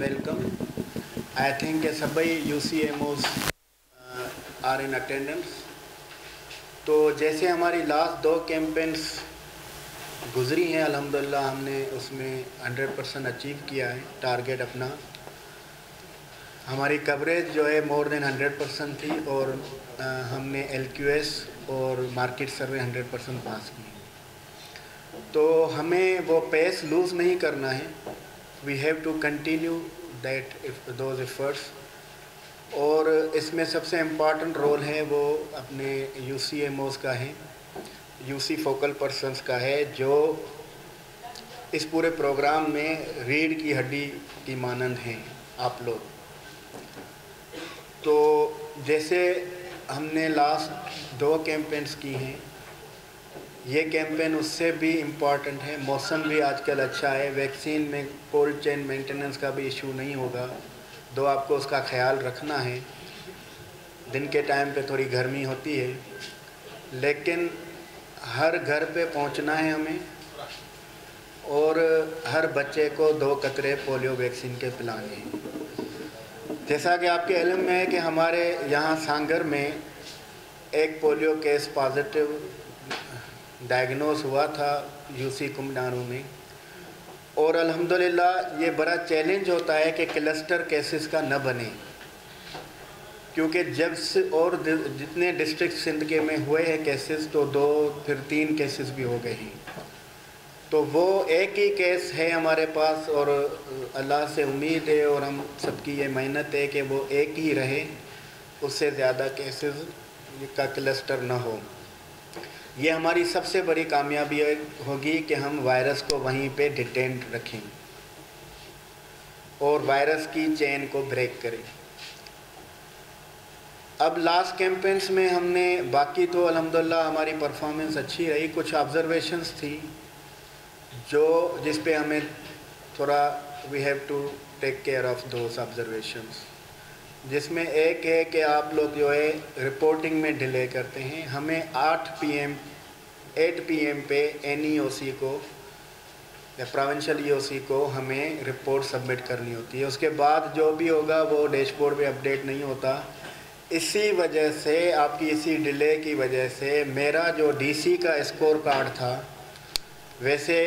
welcome. I think सभी UCMOs are in attendance. तो जैसे हमारी लास्ट 2 कैंपेन्स गुजरी हैं, अल्हम्दुलिल्लाह हमने उसमें 100% अचीव किया है टारगेट अपना। हमारी कवरेज जो है मोर देन 100% थी और हमने LQS और मार्केट सर्वे 100% पास की। तो हमें वो पेस लूज़ नहीं करना है। We have to continue that those efforts. और इसमें सबसे इम्पॉर्टेंट रोल है वो अपने UCMOs का है, UC फोकल पर्सन्स का है, जो इस पूरे प्रोग्राम में रीढ़ की हड्डी की मानंद हैं आप लोग। तो जैसे हमने लास्ट 2 कैंपेन्स की हैं, ये कैंपेन उससे भी इम्पॉर्टेंट है। मौसम भी आजकल अच्छा है, वैक्सीन में कोल्ड चेन मेंटेनेंस का भी इशू नहीं होगा। दो आपको उसका ख्याल रखना है। दिन के टाइम पे थोड़ी गर्मी होती है, लेकिन हर घर पे पहुंचना है हमें और हर बच्चे को 2 कतरे पोलियो वैक्सीन के पिलाने हैं। जैसा कि आपके इल्म में है कि हमारे यहाँ सांगर में एक पोलियो केस पॉजिटिव डायग्नोस हुआ था UC कुमडारू में। और अल्हम्दुलिल्लाह ये बड़ा चैलेंज होता है कि क्लस्टर केसेस का न बने, क्योंकि जब से और जितने डिस्ट्रिक्ट सिंध के में हुए हैं केसेस, तो 2 फिर 3 केसेस भी हो गए हैं। तो वो एक ही केस है हमारे पास और अल्लाह से उम्मीद है और हम सबकी ये मेहनत है कि वो एक ही रहे, उससे ज़्यादा केसेस का क्लस्टर न हो। ये हमारी सबसे बड़ी कामयाबी होगी कि हम वायरस को वहीं पे डिटेंट रखें और वायरस की चेन को ब्रेक करें। अब लास्ट कैंपेन्स में हमने बाकी तो अल्हम्दुलिल्लाह हमारी परफॉर्मेंस अच्छी रही। कुछ ऑब्जर्वेशंस थी जो जिस पे हमें थोड़ा we have to take care of those observations, जिसमें एक है कि आप लोग जो है रिपोर्टिंग में डिले करते हैं। हमें 8 PM पे NEOC को या प्रोविंशियल EOC को हमें रिपोर्ट सबमिट करनी होती है। उसके बाद जो भी होगा वो डैशबोर्ड पे अपडेट नहीं होता। इसी वजह से, आपकी इसी डिले की वजह से मेरा जो DC का स्कोर कार्ड था, वैसे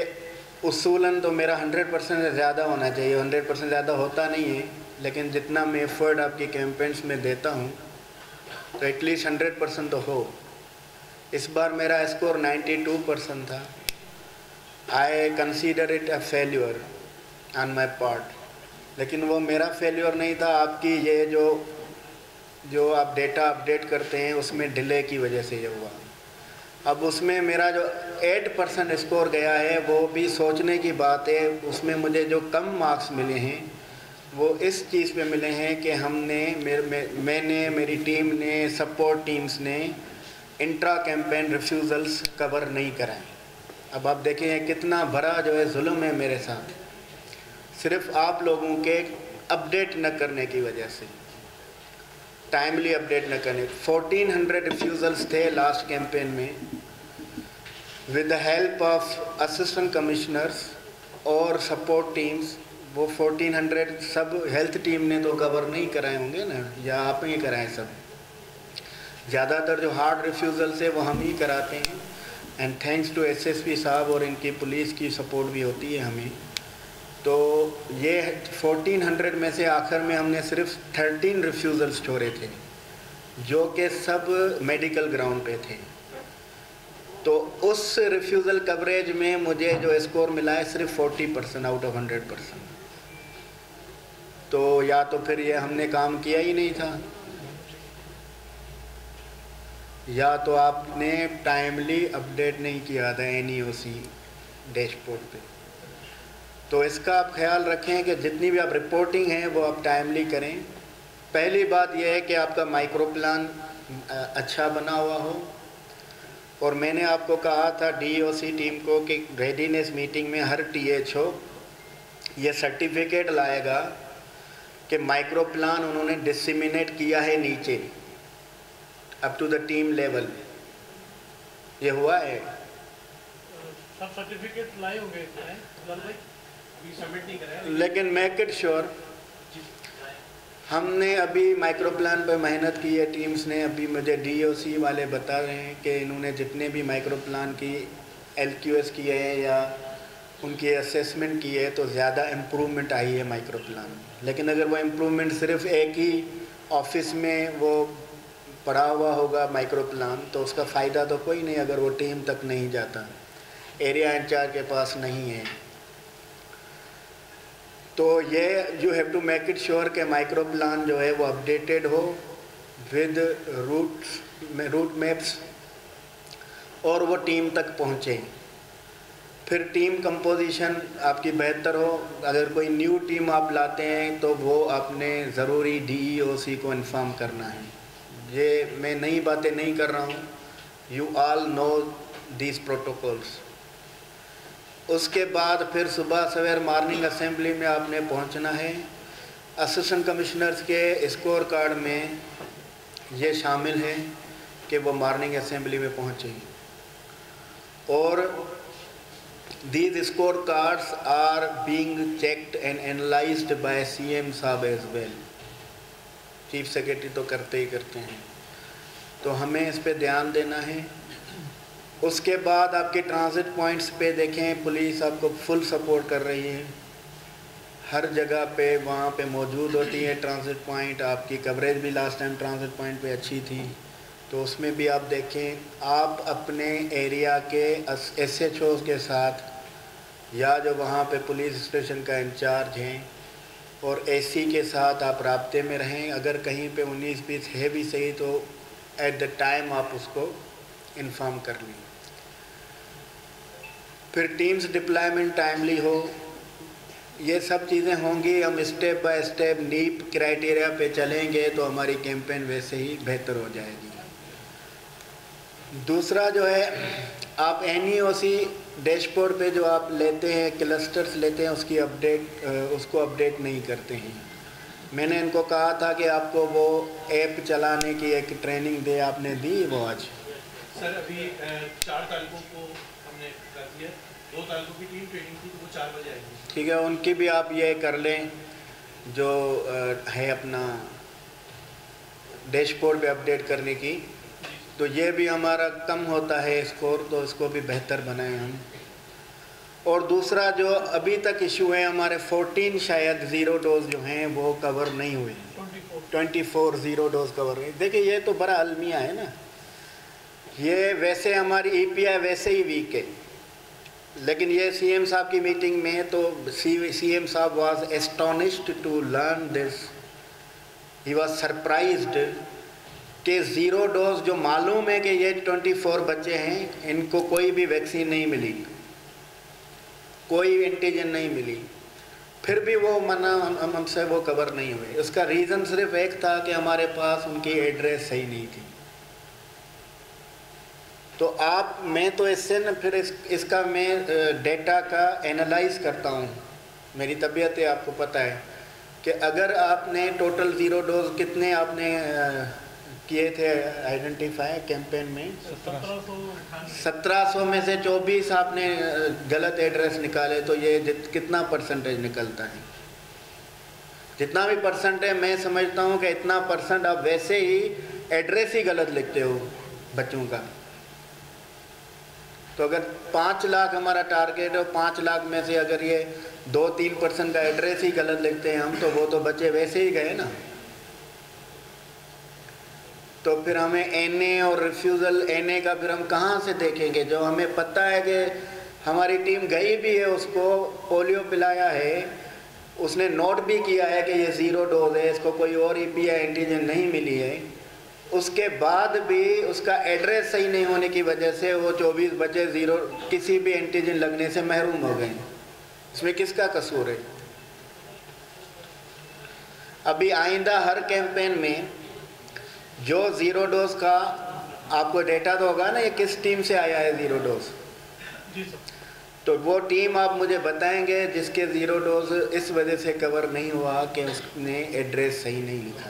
उसूलन तो मेरा 100% से ज़्यादा होना चाहिए, 100% ज़्यादा होता नहीं है, लेकिन जितना मैं एफर्ट आपकी कैंपेन्स में देता हूँ तो एटलीस्ट 100% तो हो। इस बार मेरा स्कोर 92% था। I consider it a failure on my part, लेकिन वो मेरा फेल्यूर नहीं था, आपकी ये जो आप डेटा अपडेट करते हैं उसमें डिले की वजह से ये हुआ। अब उसमें मेरा जो 8% स्कोर गया है वो भी सोचने की बात है। उसमें मुझे जो कम मार्क्स मिले हैं वो इस चीज़ पे मिले हैं कि मैंने मेरी टीम ने, सपोर्ट टीम्स ने इंट्रा कैंपेन रिफ्यूज़ल्स कवर नहीं कराए। अब आप देखें कितना बड़ा जो है जुल्म है मेरे साथ, सिर्फ आप लोगों के अपडेट न करने की वजह से, टाइमली अपडेट न करने। 1400 रिफ्यूज़ल्स थे लास्ट कैंपेन में। With the help of assistant commissioners और सपोर्ट टीम्स, वो 1400 सब हेल्थ टीम ने तो कवर नहीं कराए होंगे ना, या आप ही कराएं सब। ज़्यादातर जो हार्ड रिफ्यूज़ल्स है वो हम ही कराते हैं, एंड थैंक्स टू SSP साहब और इनकी पुलिस की सपोर्ट भी होती है हमें। तो ये 1400 में से आखिर में हमने सिर्फ 13 रिफ्यूज़ल्स छोड़े थे, जो कि सब मेडिकल ग्राउंड पे थे। तो उस रिफ्यूज़ल कवरेज में मुझे जो स्कोर मिला है सिर्फ 40% आउट ऑफ 100%। तो या तो फिर ये हमने काम किया ही नहीं था, या तो आपने टाइमली अपडेट नहीं किया था NEOC डैशबोर्ड पे। तो इसका आप ख्याल रखें कि जितनी भी आप रिपोर्टिंग है वो आप टाइमली करें। पहली बात यह है कि आपका माइक्रो प्लान अच्छा बना हुआ हो। और मैंने आपको कहा था DOC टीम को कि रेडीनेस मीटिंग में हर THO ये सर्टिफिकेट लाएगा कि माइक्रो प्लान उन्होंने डिसमिनेट किया है नीचे up to the team level. ये हुआ है, सब सर्टिफिकेट लाए होंगे, सबमिट नहीं कराए, लेकिन मेक इट श्योर हमने अभी माइक्रो प्लान पर मेहनत की है टीम्स ने। अभी मुझे डीओसी वाले बता रहे हैं कि इन्होंने जितने भी माइक्रो प्लान की एलक्यूएस किए हैं या उनकी असेसमेंट की है तो ज़्यादा इम्प्रूवमेंट आई है माइक्रो प्लान में। लेकिन अगर वो इम्प्रूवमेंट सिर्फ एक ही ऑफिस में वो पड़ा हुआ होगा माइक्रो प्लान तो उसका फ़ायदा तो कोई नहीं अगर वो टीम तक नहीं जाता, एरिया इंचार्ज के पास नहीं है। तो ये you have to make it sure कि माइक्रो प्लान जो है वो अपडेटेड हो विद रूट मैप्स और वो टीम तक पहुँचे। फिर टीम कंपोजिशन आपकी बेहतर हो। अगर कोई न्यू टीम आप लाते हैं तो वो आपने ज़रूरी डीईओसी को इन्फॉर्म करना है। ये मैं नई बातें नहीं कर रहा हूँ, you all know these protocols. उसके बाद फिर सुबह सवेर मॉर्निंग असेंबली में आपने पहुंचना है। असिस्टेंट कमिश्नर्स के स्कोर कार्ड में ये शामिल है कि वो मॉर्निंग असेंबली में पहुंचे और these scorecards are being checked and analyzed by CM साहब as well। चीफ सेक्रेटरी तो करते ही करते हैं, तो हमें इस पे ध्यान देना है। उसके बाद आपके ट्रांजिट पॉइंट्स पे देखें, पुलिस आपको फुल सपोर्ट कर रही है, हर जगह पे वहाँ पे मौजूद होती है ट्रांजिट पॉइंट। आपकी कवरेज भी लास्ट टाइम ट्रांजिट पॉइंट पे अच्छी थी, तो उसमें भी आप देखें। आप अपने एरिया के SHOs के साथ या जो वहाँ पे पुलिस स्टेशन का इंचार्ज हैं और AC के साथ आप राब्ते में रहें। अगर कहीं पे 19-20 है भी सही तो एट द टाइम आप उसको इन्फॉर्म कर लें। फिर टीम्स डिप्लॉयमेंट टाइमली हो, ये सब चीज़ें होंगी। हम स्टेप बाय स्टेप नीप क्राइटेरिया पे चलेंगे तो हमारी कैंपेन वैसे ही बेहतर हो जाएगी। दूसरा जो है, आप NEOC डैशबोर्ड पे जो आप लेते हैं, क्लस्टर्स लेते हैं, उसको अपडेट नहीं करते हैं। मैंने इनको कहा था कि आपको वो ऐप चलाने की एक ट्रेनिंग दे, आपने दी वो आज? सर अभी 4 तारीखों को हमने कर दिया, 2 तारीखों की टीम ट्रेनिंग थी तो वो 4 बजे आएगी। ठीक है, उनकी भी आप ये कर लें जो है अपना डैशबोर्ड पे अपडेट करने की, तो ये भी हमारा कम होता है स्कोर, तो इसको भी बेहतर बनाएं हम। और दूसरा जो अभी तक इशू है, हमारे 14 शायद ज़ीरो डोज जो हैं वो कवर नहीं हुए, 24 ज़ीरो डोज कवर नहीं। देखिए ये तो बड़ा अलमिया है ना, ये वैसे हमारी EPI वैसे ही वीक है, लेकिन ये CM साहब की मीटिंग में तो CM साहब was astonished to learn this, he was surprised कि ज़ीरो डोज जो मालूम है कि ये 24 बच्चे हैं, इनको कोई भी वैक्सीन नहीं मिली, कोई एंटीजन नहीं मिली, फिर भी वो हमसे वो कवर नहीं हुए। उसका रीज़न सिर्फ एक था कि हमारे पास उनकी एड्रेस सही नहीं थी। तो मैं तो इससे न फिर इसका मैं डेटा का एनालाइज करता हूँ। मेरी तबीयत है, आपको पता है कि अगर आपने टोटल ज़ीरो डोज कितने आपने किए थे आइडेंटिफाई कैंपेन में, 1700 में से 24 आपने गलत एड्रेस निकाले, तो ये कितना परसेंटेज निकलता है? जितना भी परसेंट है, मैं समझता हूँ कि इतना परसेंट आप वैसे ही एड्रेस ही गलत लिखते हो बच्चों का। तो अगर 5 लाख हमारा टारगेट है, 5 लाख में से अगर ये 2-3% का एड्रेस ही गलत लिखते हैं हम, तो वो तो बच्चे वैसे ही गए ना। तो फिर हमें NA और रिफ्यूज़ल NA का फिर हम कहाँ से देखेंगे? जो हमें पता है कि हमारी टीम गई भी है, उसको पोलियो पिलाया है, उसने नोट भी किया है कि ये ज़ीरो डोज है, इसको कोई और EPI एंटीजन नहीं मिली है, उसके बाद भी उसका एड्रेस सही नहीं होने की वजह से वो 24 बच्चे ज़ीरो किसी भी एंटीजन लगने से महरूम हो गए। इसमें किसका कसूर है? अभी आइंदा हर कैंपेन में जो ज़ीरो डोज का आपको डेटा तो होगा ना, ये किस टीम से आया है ज़ीरो डोज, जी सर। तो वो टीम आप मुझे बताएंगे जिसके ज़ीरो डोज इस वजह से कवर नहीं हुआ कि उसने एड्रेस सही नहीं लिखा।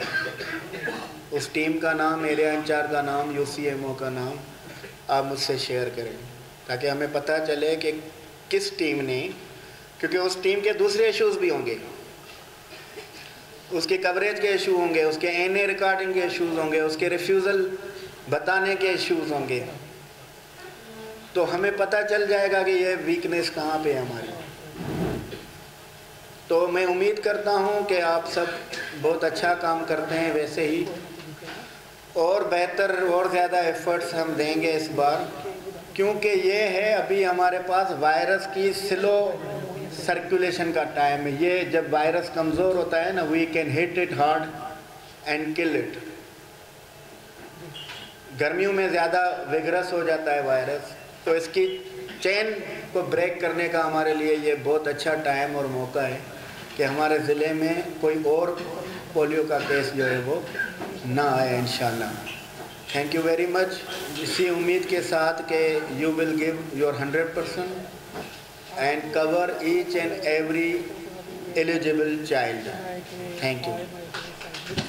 उस टीम का नाम, एरिया इंचार्ज का नाम, UCMO का नाम आप मुझसे शेयर करें ताकि हमें पता चले कि किस टीम ने, क्योंकि उस टीम के दूसरे इश्यूज़ भी होंगे। उसके कवरेज के इशू होंगे, उसके एनए रिकॉर्डिंग के इश्यूज़ होंगे, उसके रिफ्यूज़ल बताने के इश्यूज़ होंगे, तो हमें पता चल जाएगा कि ये वीकनेस कहाँ पे है हमारी। तो मैं उम्मीद करता हूँ कि आप सब बहुत अच्छा काम करते हैं, वैसे ही और बेहतर और ज़्यादा एफ़र्ट्स हम देंगे इस बार, क्योंकि ये है अभी हमारे पास वायरस की स्लो सर्कुलेशन का टाइम है। ये जब वायरस कमज़ोर होता है ना, we can hit it hard and kill it. गर्मियों में ज़्यादा विगरस हो जाता है वायरस, तो इसकी चेन को ब्रेक करने का हमारे लिए ये बहुत अच्छा टाइम और मौका है कि हमारे ज़िले में कोई और पोलियो का केस जो है वो ना आए इंशाल्लाह। Thank you very much. इसी उम्मीद के साथ कि you will give your 100% and cover each and every eligible child. Thank you.